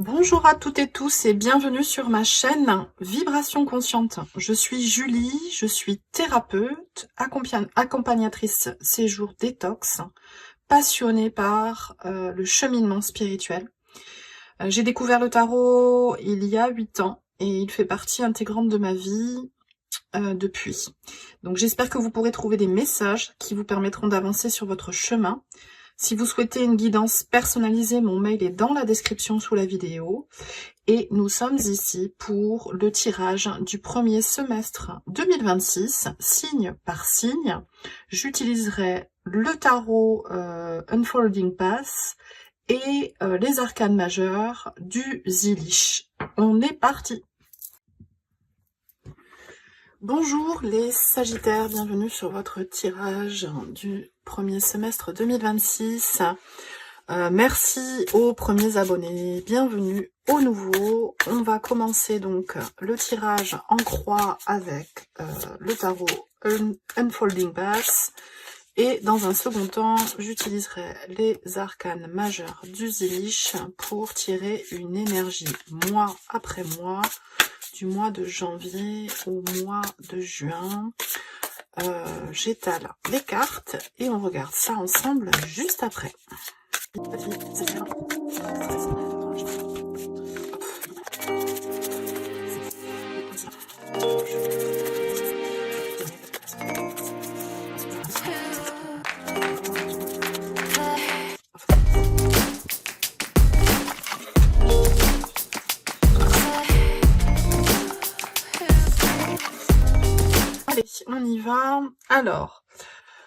Bonjour à toutes et tous et bienvenue sur ma chaîne Vibration Consciente. Je suis Julie, je suis thérapeute, accompagnatrice séjour détox, passionnée par le cheminement spirituel. J'ai découvert le tarot il y a 8 ans et il fait partie intégrante de ma vie depuis. Donc j'espère que vous pourrez trouver des messages qui vous permettront d'avancer sur votre chemin. Si vous souhaitez une guidance personnalisée, mon mail est dans la description sous la vidéo. Et nous sommes ici pour le tirage du premier semestre 2026, signe par signe. J'utiliserai le tarot Unfolding Path et les arcanes majeurs du Zilish. On est parti! Bonjour les Sagittaires, bienvenue sur votre tirage du premier semestre 2026. Merci aux premiers abonnés, bienvenue aux nouveaux. On va commencer donc le tirage en croix avec le tarot Unfolding Path. Et dans un second temps, j'utiliserai les arcanes majeurs du Zilish pour tirer une énergie mois après mois, du mois de janvier au mois de juin. J'étale les cartes et on regarde ça ensemble juste après. Allez, on y va. Alors,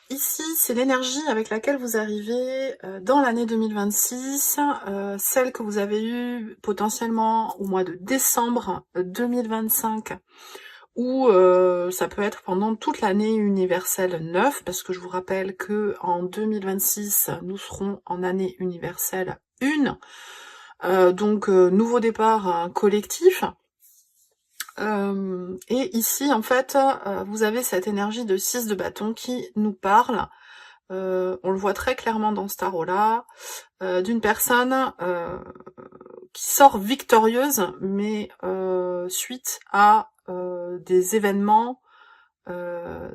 ici, c'est l'énergie avec laquelle vous arrivez dans l'année 2026, celle que vous avez eue potentiellement au mois de décembre 2025, ou ça peut être pendant toute l'année universelle 9, parce que je vous rappelle que en 2026, nous serons en année universelle 1, donc nouveau départ collectif. Et ici, en fait, vous avez cette énergie de 6 de bâton qui nous parle. On le voit très clairement dans ce tarot-là, d'une personne qui sort victorieuse, mais suite à des événements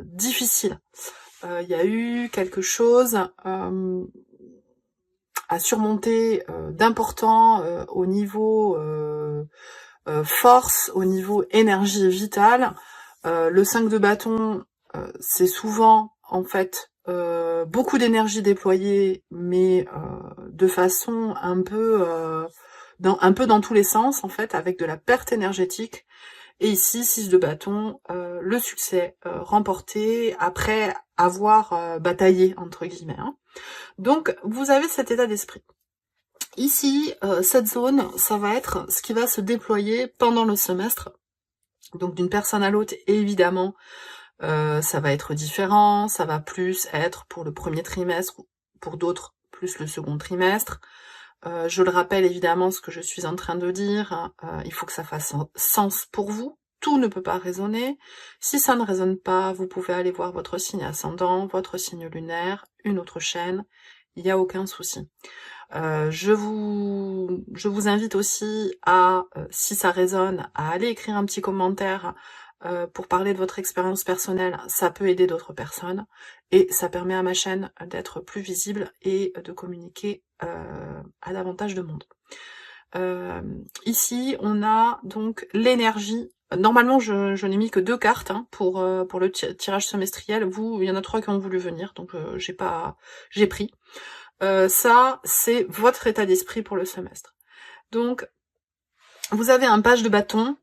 difficiles. Il y a eu quelque chose à surmonter d'important au niveau force, au niveau énergie vitale. Le 5 de bâton, c'est souvent en fait beaucoup d'énergie déployée, mais de façon un peu dans tous les sens en fait, avec de la perte énergétique. Et ici, 6 de bâton, le succès remporté après avoir bataillé entre guillemets. Hein. Donc vous avez cet état d'esprit. Ici, cette zone, ça va être ce qui va se déployer pendant le semestre. Donc d'une personne à l'autre, évidemment, ça va être différent. Ça va plus être pour le premier trimestre, pour d'autres plus le second trimestre. Je le rappelle évidemment ce que je suis en train de dire. Il faut que ça fasse sens pour vous. Tout ne peut pas résonner. Si ça ne résonne pas, vous pouvez aller voir votre signe ascendant, votre signe lunaire, une autre chaîne. Il n'y a aucun souci. Je vous invite aussi à, si ça résonne, à aller écrire un petit commentaire pour parler de votre expérience personnelle. Ça peut aider d'autres personnes et ça permet à ma chaîne d'être plus visible et de communiquer à davantage de monde. Ici, on a donc l'énergie. Normalement, je n'ai mis que 2 cartes hein, pour le tirage semestriel. Vous, il y en a 3 qui ont voulu venir, donc j'ai pris. Ça, c'est votre état d'esprit pour le semestre. Donc, vous avez un page de bâton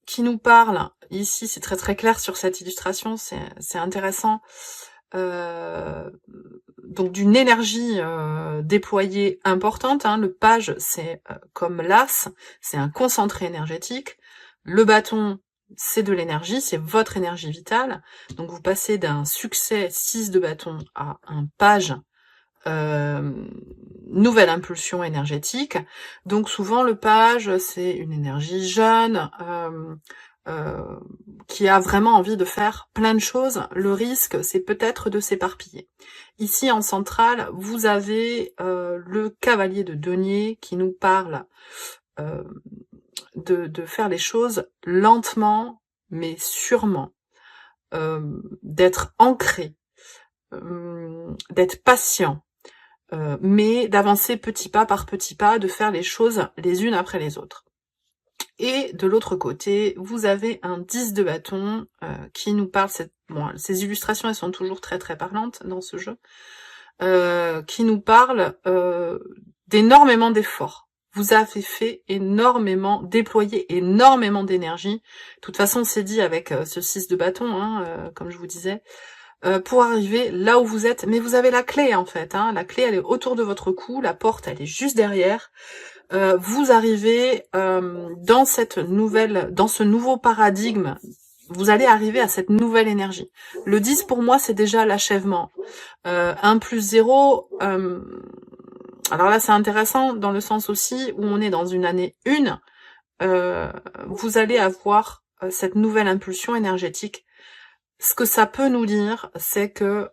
qui nous parle. Ici, c'est très très clair sur cette illustration, c'est intéressant. Donc, d'une énergie déployée importante. Hein. Le page, c'est comme l'as, c'est un concentré énergétique. Le bâton, c'est de l'énergie, c'est votre énergie vitale. Donc, vous passez d'un succès 6 de bâton à un page nouvelle impulsion énergétique. Donc souvent le page, c'est une énergie jeune, qui a vraiment envie de faire plein de choses. Le risque, c'est peut-être de s'éparpiller. Ici, en centrale, vous avez le cavalier de denier qui nous parle de faire les choses lentement, mais sûrement, d'être ancré, d'être patient, mais d'avancer petit pas par petit pas, de faire les choses les unes après les autres. Et de l'autre côté, vous avez un 10 de bâton qui nous parle, ces illustrations elles sont toujours très très parlantes dans ce jeu, qui nous parle d'énormément d'efforts. Vous avez fait énormément, déployé énormément d'énergie. De toute façon, c'est dit avec ce 6 de bâton, comme je vous disais, pour arriver là où vous êtes. Mais vous avez la clé en fait. La clé, elle est autour de votre cou, la porte, elle est juste derrière. Vous arrivez dans ce nouveau paradigme, vous allez arriver à cette nouvelle énergie. Le 10 pour moi c'est déjà l'achèvement. 1 plus 0, alors là c'est intéressant dans le sens aussi où on est dans une année 1, vous allez avoir cette nouvelle impulsion énergétique. Ce que ça peut nous dire, c'est que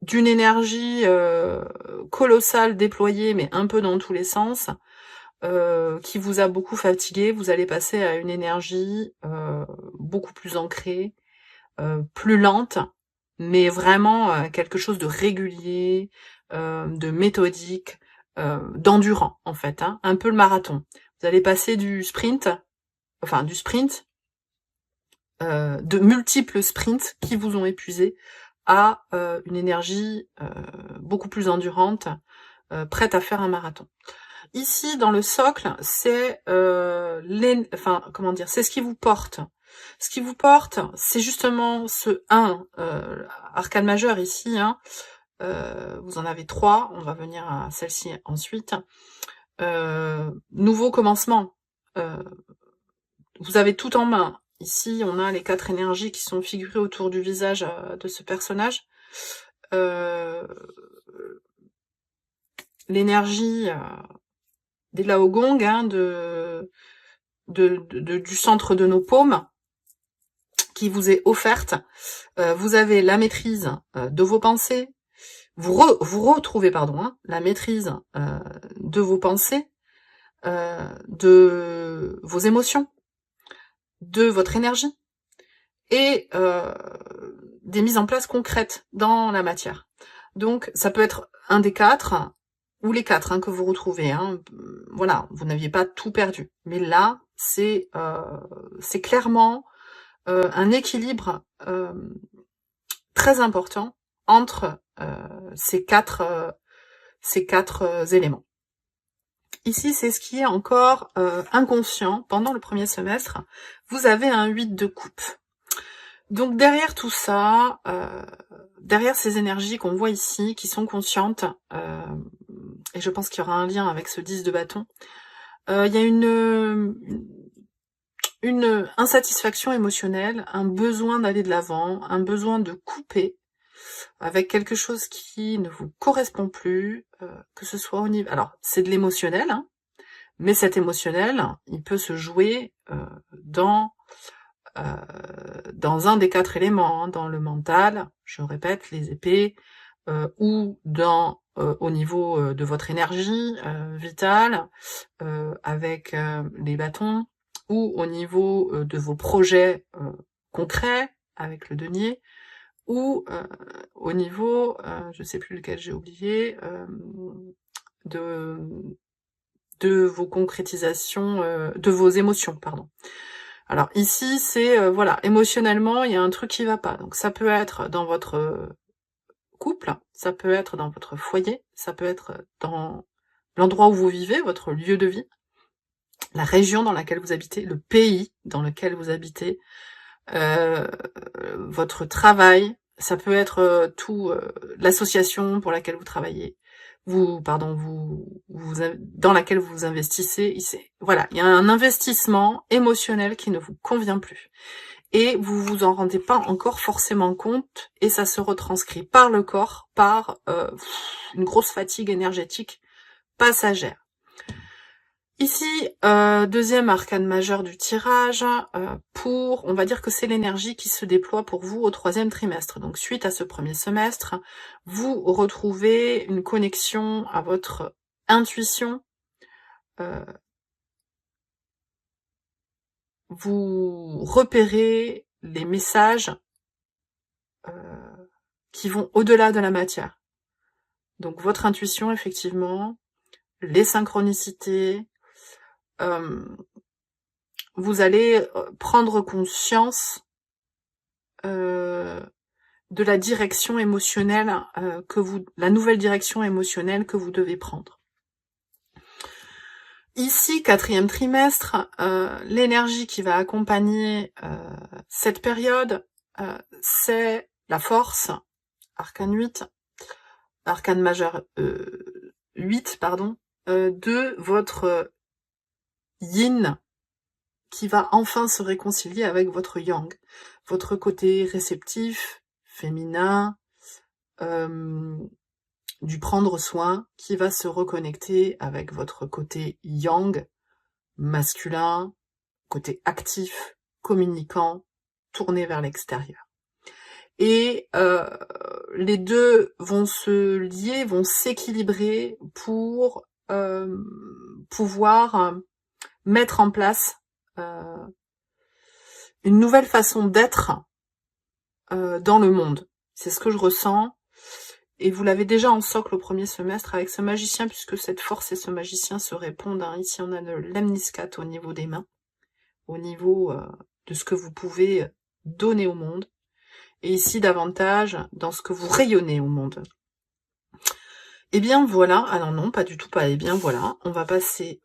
d'une énergie colossale déployée, mais un peu dans tous les sens, qui vous a beaucoup fatigué, vous allez passer à une énergie beaucoup plus ancrée, plus lente, mais vraiment quelque chose de régulier, de méthodique, d'endurant en fait, un peu le marathon. Vous allez passer du sprint, de multiples sprints qui vous ont épuisé, à une énergie beaucoup plus endurante, prête à faire un marathon. Ici, dans le socle, c'est c'est ce qui vous porte. Ce qui vous porte, c'est justement ce 1, arcane majeur ici, vous en avez 3, on va venir à celle-ci ensuite. Nouveau commencement. Vous avez tout en main. Ici, on a les 4 énergies qui sont figurées autour du visage de ce personnage. L'énergie des Laogong, du centre de nos paumes, qui vous est offerte. Vous avez la maîtrise de vos pensées. Vous retrouvez la maîtrise de vos pensées, de vos émotions, de votre énergie, et des mises en place concrètes dans la matière. Donc ça peut être un des 4, ou les 4 que vous retrouvez. Voilà, vous n'aviez pas tout perdu. Mais là, c'est clairement un équilibre très important entre ces quatre éléments. Ici, c'est ce qui est encore inconscient. Pendant le premier semestre, vous avez un 8 de coupe. Donc derrière tout ça, derrière ces énergies qu'on voit ici, qui sont conscientes, et je pense qu'il y aura un lien avec ce 10 de bâton, il y a une insatisfaction émotionnelle, un besoin d'aller de l'avant, un besoin de couper avec quelque chose qui ne vous correspond plus, que ce soit au niveau... Alors, c'est de l'émotionnel, mais cet émotionnel, il peut se jouer dans un des 4 éléments, dans le mental, je répète, les épées, ou au niveau de votre énergie vitale, avec les bâtons, ou au niveau de vos projets concrets, avec le denier, ou au niveau, je sais plus lequel j'ai oublié, de vos concrétisations, de vos émotions, pardon. Alors ici, c'est, voilà, émotionnellement, il y a un truc qui va pas. Donc ça peut être dans votre couple, ça peut être dans votre foyer, ça peut être dans l'endroit où vous vivez, votre lieu de vie, la région dans laquelle vous habitez, le pays dans lequel vous habitez, votre travail, ça peut être l'association pour laquelle vous travaillez, dans laquelle vous investissez. Voilà, il y a un investissement émotionnel qui ne vous convient plus. Et vous vous en rendez pas encore forcément compte, et ça se retranscrit par le corps, par une grosse fatigue énergétique passagère. Ici, deuxième arcane majeur du tirage, on va dire que c'est l'énergie qui se déploie pour vous au troisième trimestre. Donc suite à ce premier semestre, vous retrouvez une connexion à votre intuition, vous repérez les messages qui vont au-delà de la matière. Donc votre intuition, effectivement, les synchronicités, vous allez prendre conscience de la direction émotionnelle la nouvelle direction émotionnelle que vous devez prendre. Ici, quatrième trimestre, l'énergie qui va accompagner cette période, c'est la force, arcane 8, arcane majeur 8, pardon, de votre yin qui va enfin se réconcilier avec votre yang, votre côté réceptif, féminin, du prendre soin, qui va se reconnecter avec votre côté yang, masculin, côté actif, communicant, tourné vers l'extérieur. Et les deux vont se lier, vont s'équilibrer pour pouvoir mettre en place une nouvelle façon d'être dans le monde. C'est ce que je ressens. Et vous l'avez déjà en socle au premier semestre avec ce magicien, puisque cette force et ce magicien se répondent. Ici, on a de l'amniscate au niveau des mains, au niveau de ce que vous pouvez donner au monde. Et ici, davantage dans ce que vous rayonnez au monde. Et bien voilà, alors non, pas du tout pas, et bien voilà, on va passer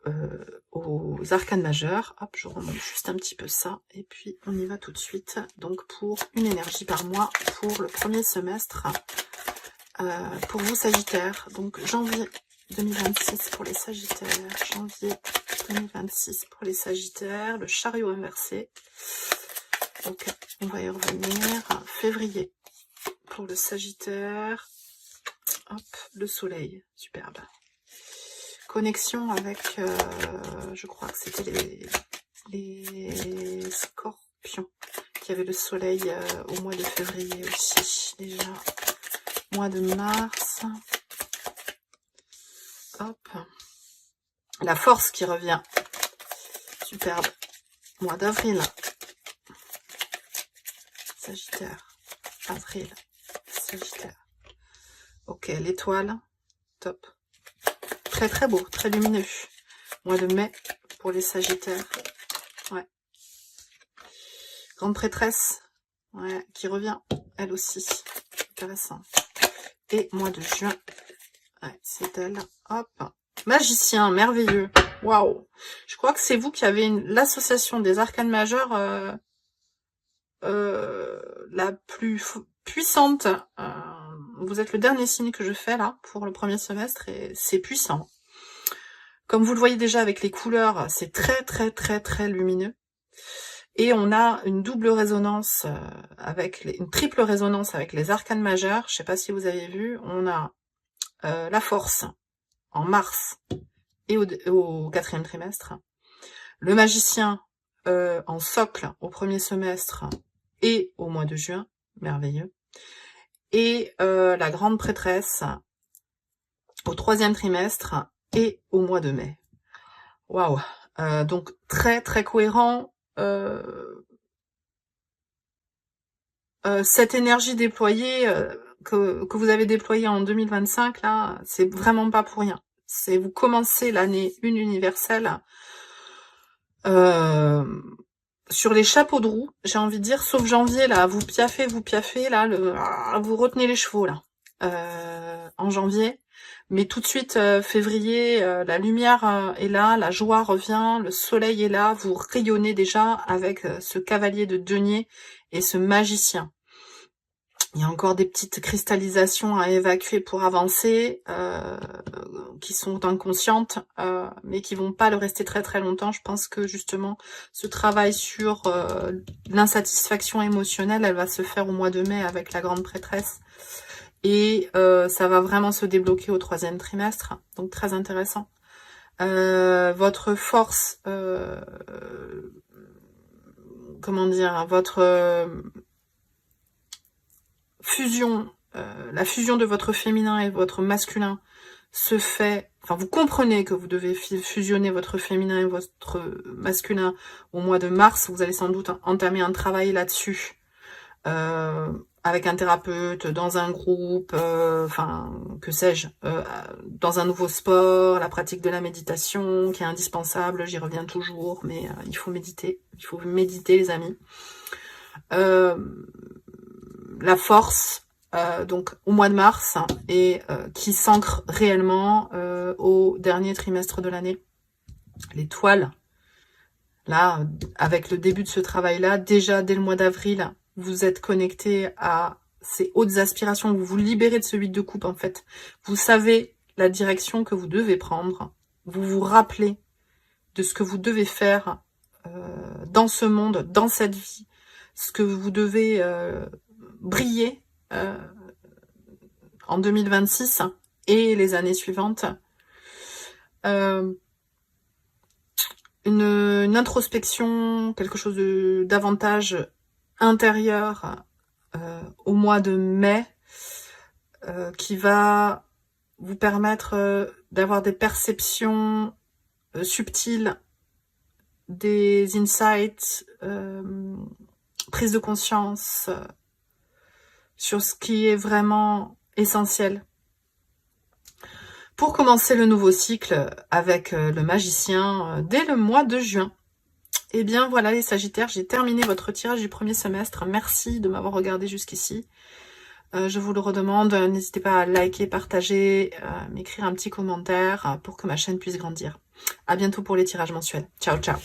aux arcanes majeurs. Hop, je remonte juste un petit peu ça, et puis on y va tout de suite. Donc pour une énergie par mois, pour le premier semestre, pour vous Sagittaires, donc janvier 2026 pour les Sagittaires, janvier 2026 pour les Sagittaires, le chariot inversé, donc on va y revenir, février pour le Sagittaire, hop, le soleil, superbe. Connexion avec, je crois que c'était les scorpions, qui avaient le soleil au mois de février aussi, déjà. Mois de mars. Hop. La force qui revient. Superbe. Mois d'avril. Sagittaire. Avril. Sagittaire. Ok, l'étoile. Top. Très très beau, très lumineux. Mois de mai pour les Sagittaires. Ouais. Grande prêtresse. Ouais, qui revient. Elle aussi. Intéressant. Et mois de juin. Ouais, c'est elle. Hop. Magicien, merveilleux. Waouh. Je crois que c'est vous qui avez l'association des arcanes majeurs la plus puissante. Vous êtes le dernier signe que je fais là pour le premier semestre et c'est puissant. Comme vous le voyez déjà avec les couleurs, c'est très très très très lumineux. Et on a une double résonance une triple résonance avec les arcanes majeurs. Je sais pas si vous avez vu. On a la force en mars et au quatrième trimestre. Le magicien en socle au premier semestre et au mois de juin. Merveilleux. Et la grande prêtresse au troisième trimestre et au mois de mai. Waouh. Donc très très cohérent. Cette énergie déployée que vous avez déployée en 2025 là, c'est vraiment pas pour rien. C'est vous commencez l'année 1 universelle sur les chapeaux de roue, j'ai envie de dire, sauf janvier là, vous piaffez là, vous retenez les chevaux là en janvier. Mais tout de suite, février, la lumière est là, la joie revient, le soleil est là, vous rayonnez déjà avec ce cavalier de denier et ce magicien. Il y a encore des petites cristallisations à évacuer pour avancer, qui sont inconscientes, mais qui vont pas le rester très très longtemps. Je pense que justement, ce travail sur l'insatisfaction émotionnelle, elle va se faire au mois de mai avec la grande prêtresse. Et ça va vraiment se débloquer au troisième trimestre, donc très intéressant. votre force, comment dire, votre fusion, la fusion de votre féminin et votre masculin se fait, enfin vous comprenez que vous devez fusionner votre féminin et votre masculin au mois de mars, vous allez sans doute entamer un travail là-dessus, avec un thérapeute, dans un groupe, enfin, que sais-je, dans un nouveau sport, la pratique de la méditation, qui est indispensable, j'y reviens toujours, mais il faut méditer les amis. La force, donc au mois de mars, et qui s'ancre réellement au dernier trimestre de l'année. L'étoile, là, avec le début de ce travail-là, déjà dès le mois d'avril, vous êtes connecté à ces hautes aspirations, vous vous libérez de ce 8 de coupe en fait. Vous savez la direction que vous devez prendre, vous vous rappelez de ce que vous devez faire dans ce monde, dans cette vie, ce que vous devez briller en 2026 et les années suivantes. Une introspection, quelque chose de davantage intérieur au mois de mai qui va vous permettre d'avoir des perceptions subtiles, des insights, prise de conscience sur ce qui est vraiment essentiel. Pour commencer le nouveau cycle avec le magicien dès le mois de juin. Et bien voilà les Sagittaires, j'ai terminé votre tirage du premier semestre. Merci de m'avoir regardé jusqu'ici. Je vous le redemande, n'hésitez pas à liker, partager, m'écrire un petit commentaire pour que ma chaîne puisse grandir. À bientôt pour les tirages mensuels. Ciao, ciao.